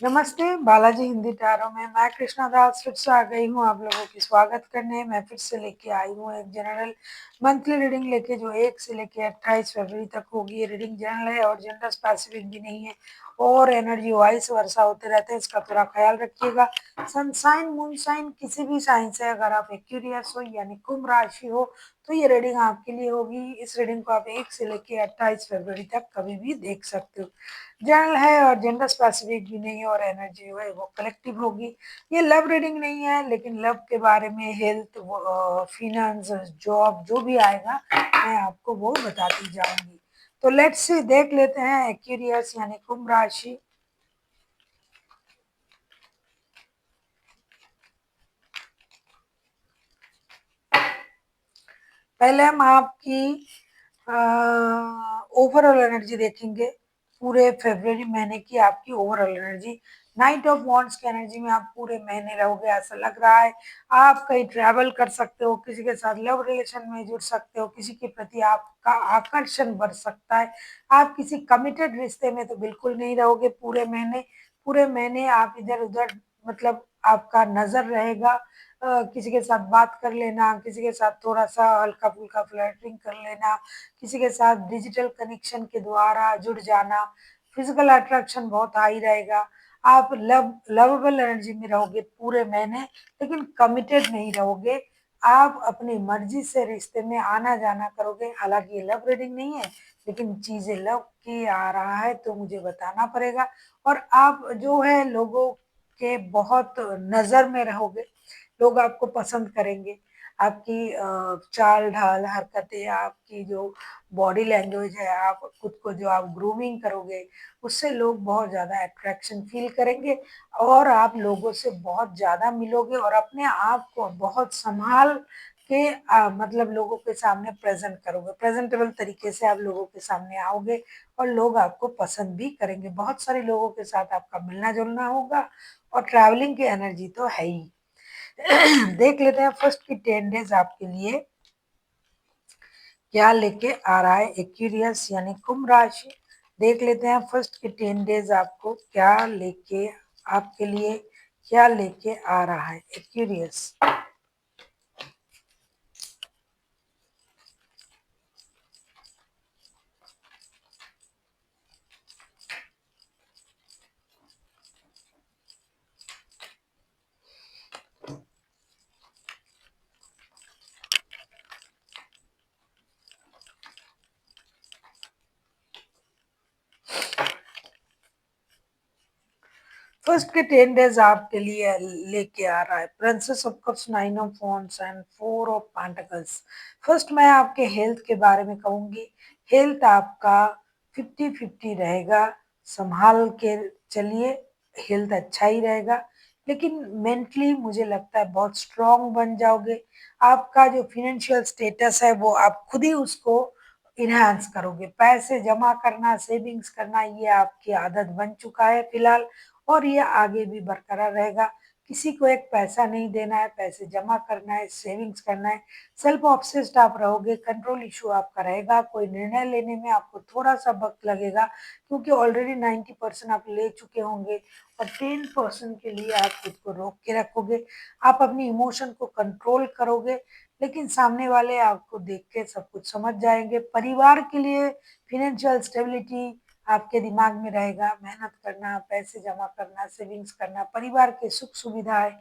नमस्ते, बालाजी हिंदी टैरो में मैं कृष्णा दास फिर से आ गई हूँ आप लोगों की स्वागत करने। मैं फिर से लेके आई हूँ एक जनरल मंथली रीडिंग लेके जो 1 से लेके 28 फरवरी तक होगी। ये रीडिंग जनरल है और जेंडर स्पेसिफिक भी नहीं है और एनर्जी वाइज वर्षा होते रहते हैं, इसका थोड़ा ख्याल रखिएगा। सनसाइन मून साइन किसी भी साइन से अगर आप एक्यूरियस हो यानी कुंभ राशि हो तो ये रीडिंग आपके लिए होगी। इस रीडिंग को आप 1 से लेके 28 फरवरी तक कभी भी देख सकते हो। जनरल है और जेंडर स्पेसिफिक भी नहीं है और एनर्जी जो है वो कलेक्टिव होगी। ये लव रीडिंग नहीं है लेकिन लव के बारे में, हेल्थ, फिनेंस, जॉब जो भी आएगा मैं आपको वो बताती जाऊंगी। तो लेट्स सी, देख लेते हैं एक्वेरियस यानी कुंभ राशि। पहले हम आपकी ओवरऑल एनर्जी देखेंगे, पूरे फरवरी महीने की आपकी overall energy. Night of wands की एनर्जी में आप पूरे महीने रहोगे ऐसा लग रहा है। आप कहीं ट्रैवल कर सकते हो, किसी के साथ लव रिलेशन में जुड़ सकते हो, किसी के प्रति आपका आकर्षण बढ़ सकता है। आप किसी कमिटेड रिश्ते में तो बिल्कुल नहीं रहोगे पूरे महीने। पूरे महीने आप इधर उधर, मतलब आपका नजर रहेगा। किसी के साथ बात कर लेना, किसी के साथ थोड़ा सा हल्का फुल्का फ्लर्टिंग कर लेना, किसी के साथ डिजिटल कनेक्शन के द्वारा जुड़ जाना। फिजिकल अट्रैक्शन बहुत हाई रहेगा। आप लवेबल एनर्जी में रहोगे पूरे महीने लेकिन कमिटेड नहीं रहोगे। आप अपनी मर्जी से रिश्ते में आना जाना करोगे। हालांकि ये लव रीडिंग नहीं है लेकिन चीजें लव की आ रहा है तो मुझे बताना पड़ेगा। और आप जो है लोगों के बहुत नजर में रहोगे, लोग आपको पसंद करेंगे। आपकी चाल ढाल, हरकतें, आपकी जो बॉडी लैंग्वेज है, आप खुद को जो आप ग्रूमिंग करोगे उससे लोग बहुत ज़्यादा अट्रैक्शन फील करेंगे और आप लोगों से बहुत ज़्यादा मिलोगे और अपने आप को बहुत संभाल के मतलब लोगों के सामने प्रेजेंट करोगे। प्रेजेंटेबल तरीके से आप लोगों के सामने आओगे और लोग आपको पसंद भी करेंगे। बहुत सारे लोगों के साथ आपका मिलना जुलना होगा और ट्रैवलिंग की एनर्जी तो है ही। देख लेते हैं फर्स्ट की 10 डेज आपके लिए क्या लेके आ रहा है एक्वेरियस यानी कुंभ राशि। देख लेते हैं फर्स्ट के 10 डेज आपको क्या लेके, आपके लिए क्या लेके आ रहा है एक्वेरियस। फर्स्ट के 10 डेज आपके लिए लेके आ रहा है princess of cups, 9 of wands and 4 of pentacles. First मैं आपके हेल्थ के बारे में कहूंगी। हेल्थ आपका 50-50 रहेगा, संभाल के चलिए। हेल्थ अच्छा ही रहेगा लेकिन मेंटली मुझे लगता है बहुत स्ट्रांग बन जाओगे। आपका जो फिनेंशियल स्टेटस है वो आप खुद ही उसको इनहांस करोगे। पैसे जमा करना, सेविंग्स करना, ये आपकी आदत बन चुका है फिलहाल और ये आगे भी बरकरार रहेगा। किसी को एक पैसा नहीं देना है, पैसे जमा करना है, सेविंग्स करना है। सेल्फ ऑब्सेस्ड आप रहोगे, कंट्रोल इशू आपका रहेगा। कोई निर्णय लेने में आपको थोड़ा सा वक्त लगेगा क्योंकि ऑलरेडी 90% आप ले चुके होंगे और 10% के लिए आप खुद को रोक के रखोगे। आप अपनी इमोशन को कंट्रोल करोगे लेकिन सामने वाले आपको देख के सब कुछ समझ जाएंगे। परिवार के लिए फिनेंशियल स्टेबिलिटी आपके दिमाग में रहेगा। मेहनत करना, पैसे जमा करना, सेविंग्स करना, परिवार के सुख सुविधाएं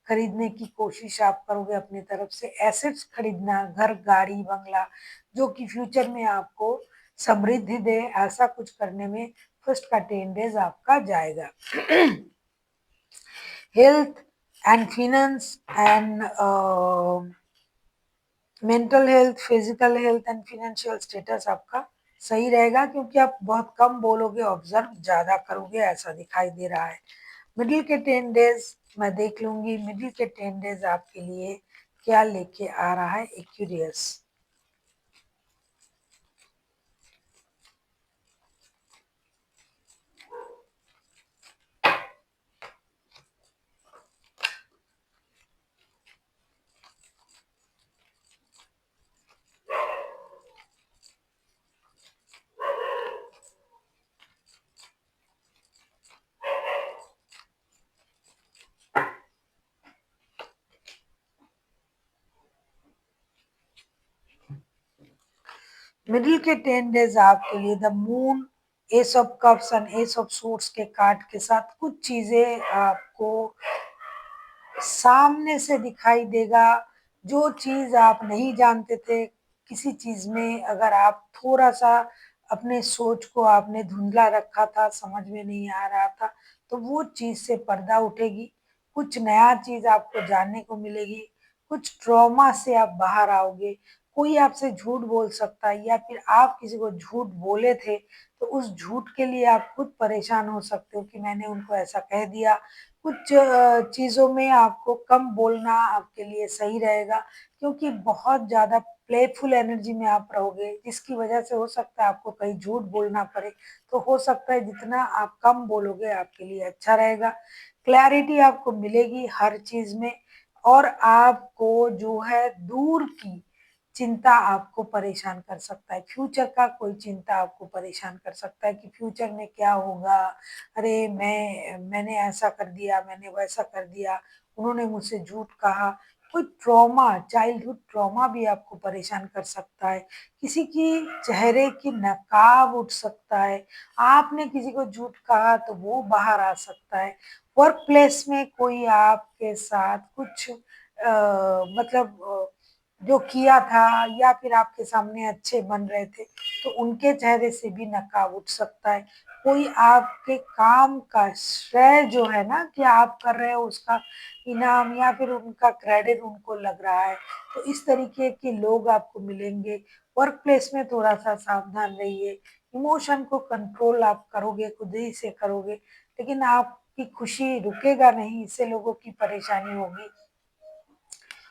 खरीदने की कोशिश आप करोगे अपनी तरफ से। एसेट्स खरीदना, घर, गाड़ी, बंगला, जो कि फ्यूचर में आपको समृद्धि दे, ऐसा कुछ करने में फर्स्ट का 10 डेज आपका जाएगा। Health and finance and mental health, physical health and financial status आपका सही रहेगा क्योंकि आप बहुत कम बोलोगे, ऑब्जर्व ज्यादा करोगे ऐसा दिखाई दे रहा है। मिडिल के 10 डेज मैं देख लूंगी, मिडिल के 10 डेज आपके लिए क्या लेके आ रहा है एक्यूरियस। मिडिल के 10 डेज आपके लिए the moon, S of cups and S of suits के कार्ड के साथ कुछ चीजें आपको सामने से दिखाई देगा। जो चीज आप नहीं जानते थे, किसी चीज में अगर आप थोड़ा सा अपने सोच को आपने धुंधला रखा था, समझ में नहीं आ रहा था, तो वो चीज से पर्दा उठेगी। कुछ नया चीज आपको जानने को मिलेगी। कुछ ट्रॉमा से आप बाहर आओगे। कोई आपसे झूठ बोल सकता है या फिर आप किसी को झूठ बोले थे, तो उस झूठ के लिए आप खुद परेशान हो सकते हो कि मैंने उनको ऐसा कह दिया। कुछ चीज़ों में आपको कम बोलना आपके लिए सही रहेगा, क्योंकि बहुत ज़्यादा प्लेफुल एनर्जी में आप रहोगे, जिसकी वजह से हो सकता है आपको कहीं झूठ बोलना पड़े। तो हो सकता है जितना आप कम बोलोगे आपके लिए अच्छा रहेगा। क्लैरिटी आपको मिलेगी हर चीज़ में। और आपको जो है दूर की चिंता आपको परेशान कर सकता है। फ्यूचर का कोई चिंता आपको परेशान कर सकता है कि फ्यूचर में क्या होगा। अरे मैंने ऐसा कर दिया, मैंने वैसा कर दिया, उन्होंने मुझसे झूठ कहा। कोई ट्रॉमा, चाइल्डहुड ट्रॉमा भी आपको परेशान कर सकता है। किसी की चेहरे की नकाब उठ सकता है। आपने किसी को झूठ कहा तो वो बाहर आ सकता है। वर्क प्लेस में कोई आपके साथ कुछ जो किया था या फिर आपके सामने अच्छे बन रहे थे, तो उनके चेहरे से भी नकाब उठ सकता है। कोई आपके काम का श्रेय जो है ना कि आप कर रहे हो, उसका इनाम या फिर उनका क्रेडिट उनको लग रहा है। तो इस तरीके के लोग आपको मिलेंगे। वर्क प्लेस में थोड़ा सा सावधान रहिए। इमोशन को कंट्रोल आप करोगे, खुद ही से करोगे, लेकिन आपकी खुशी रुकेगा नहीं, इससे लोगों की परेशानी होगी।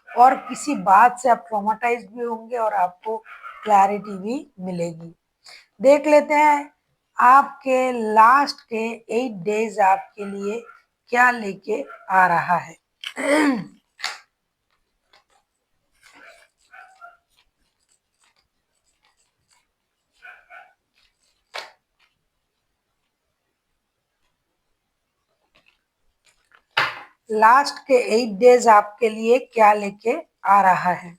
और किसी बात से आप ट्रॉमाटाइज भी होंगे और आपको क्लैरिटी भी मिलेगी। देख लेते हैं आपके लास्ट के 8 डेज आपके लिए क्या लेके आ रहा है। लास्ट के 8 डेज आपके लिए क्या लेके आ रहा है।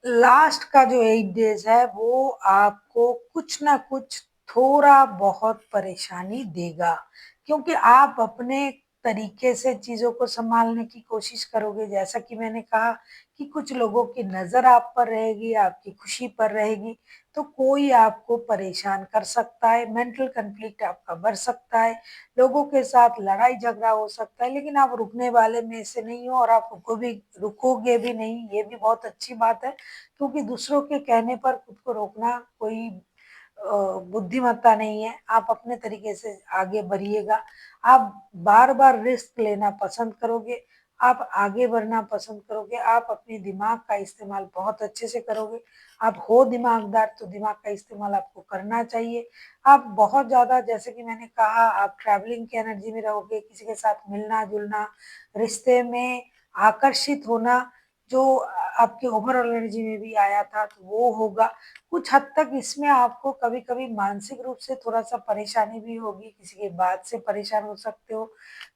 लास्ट का जो 8 डेज है वो आपको कुछ ना कुछ थोड़ा बहुत परेशानी देगा, क्योंकि आप अपने तरीके से चीजों को संभालने की कोशिश करोगे। जैसा कि मैंने कहा कि कुछ लोगों की नजर आप पर रहेगी, आपकी खुशी पर रहेगी, तो कोई आपको परेशान कर सकता है। मेंटल कन्फ्लिक्ट आपका बढ़ सकता है। लोगों के साथ लड़ाई झगड़ा हो सकता है, लेकिन आप रुकने वाले में से नहीं हो और आप रुकोगे भी नहीं, ये भी बहुत अच्छी बात है। क्योंकि दूसरों के कहने पर खुद को रोकना कोई बुद्धिमत्ता नहीं है। आप अपने तरीके से आगे बढ़िएगा। आप बार बार रिस्क लेना पसंद करोगे। आप आगे बढ़ना पसंद करोगे। आप अपने दिमाग का इस्तेमाल बहुत अच्छे से करोगे। आप हो दिमागदार, तो दिमाग का इस्तेमाल आपको करना चाहिए। आप बहुत ज़्यादा, जैसे कि मैंने कहा, आप ट्रैवलिंग की एनर्जी में रहोगे। किसी के साथ मिलना जुलना, रिश्ते में आकर्षित होना, जो आपके ओवरऑल एनर्जी में भी आया था, तो वो होगा। कुछ हद तक इसमें आपको कभी कभी मानसिक रूप से थोड़ा सा परेशानी भी होगी। किसी के बात से परेशान हो सकते हो।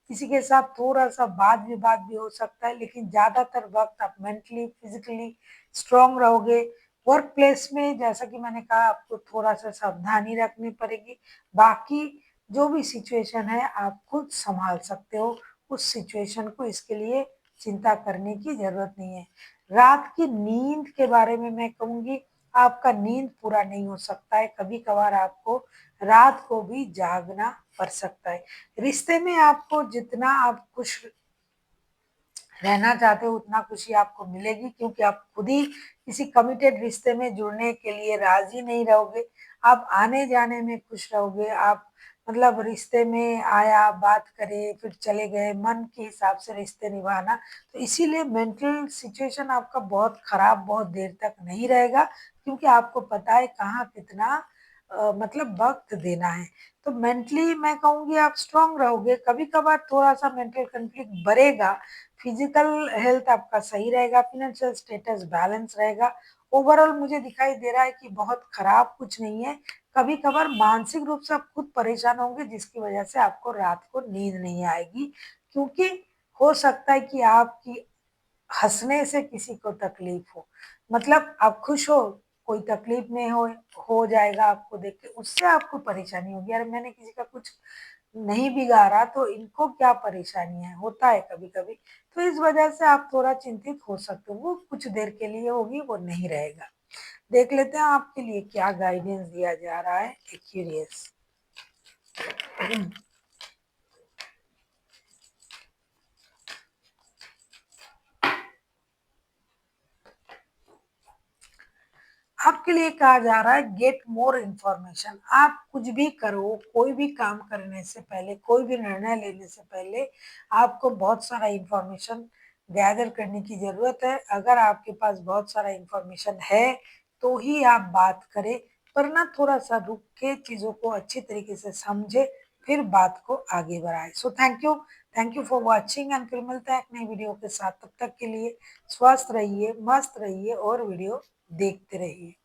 किसी के साथ थोड़ा सा वाद विवाद भी हो सकता है, लेकिन ज्यादातर वक्त आप मेंटली फिजिकली स्ट्रांग रहोगे। वर्क प्लेस में जैसा कि मैंने कहा, आपको थोड़ा सा सावधानी रखनी पड़ेगी। बाकी जो भी सिचुएशन है आप खुद संभाल सकते हो। उस सिचुएशन को, इसके लिए चिंता करने की जरूरत नहीं है। रात की नींद के बारे में मैं कहूंगी, आपका नींद पूरा नहीं हो सकता है। कभी कभार आपको रात को भी जागना पड़ सकता है। रिश्ते में आपको जितना आप खुश रहना चाहते हो उतना खुशी आपको मिलेगी, क्योंकि आप खुद ही किसी कमिटेड रिश्ते में जुड़ने के लिए राजी नहीं रहोगे। आप आने जाने में खुश रहोगे। आप रिश्ते में आया, बात करे, फिर चले गए, मन के हिसाब से रिश्ते निभाना। तो इसीलिए मेंटल सिचुएशन आपका बहुत खराब बहुत देर तक नहीं रहेगा। क्योंकि आपको पता है कहाँ कितना मतलब वक़्त देना है। तो मेंटली मैं कहूँगी आप स्ट्रॉन्ग रहोगे, कभी-कभार थोड़ा-सा मेंटल कॉन्फ्लिक्ट बढ़ेगा, फिज़िकल हेल्थ आपका सही रहेगा, फ़ाइनेंशियल स्टेटस बैलेंस रहेगा। ओवरऑल मुझे दिखाई दे रहा है कि बहुत खराब कुछ नहीं है, कभी-कभार मानसिक रूप से आप खुद परेशान होंगे जिसकी वजह से आपको रात को नींद नहीं आएगी, क्योंकि हो सकता है कि आपकी हँसने से किसी को तकलीफ हो। मतलब आप खुश हो, कोई तकलीफ नहीं हो जाएगा आपको देख के, उससे आपको परेशानी होगी, अरे मैंने किसी का कुछ नहीं बिगाड़ा तो इनको क्या परेशानी है, होता है कभी-कभी। तो इस वजह से आप थोड़ा चिंतित हो सकते हो, वो कुछ देर के लिए होगी, वो नहीं रहेगा। देख लेते हैं आपके लिए क्या गाइडेंस दिया जा रहा है एक्यूरियस। आपके लिए कहा जा रहा है गेट मोर इन्फॉर्मेशन। आप कुछ भी करो, कोई भी काम करने से पहले, कोई भी निर्णय लेने से पहले आपको बहुत सारा इन्फॉर्मेशन गैदर करने की ज़रूरत है। अगर आपके पास बहुत सारा इन्फॉर्मेशन है, तो ही आप बात करें, वरना थोड़ा-सा रुक के चीज़ों को अच्छी तरीके से समझें, फिर बात को आगे बढ़ाएँ। So thank you for watching and फिर मिलते हैं एक नई वीडियो के साथ। तब तक के लिए स्वस्थ रहिए, मस्त रहिए और वीडियो देखते रहिए।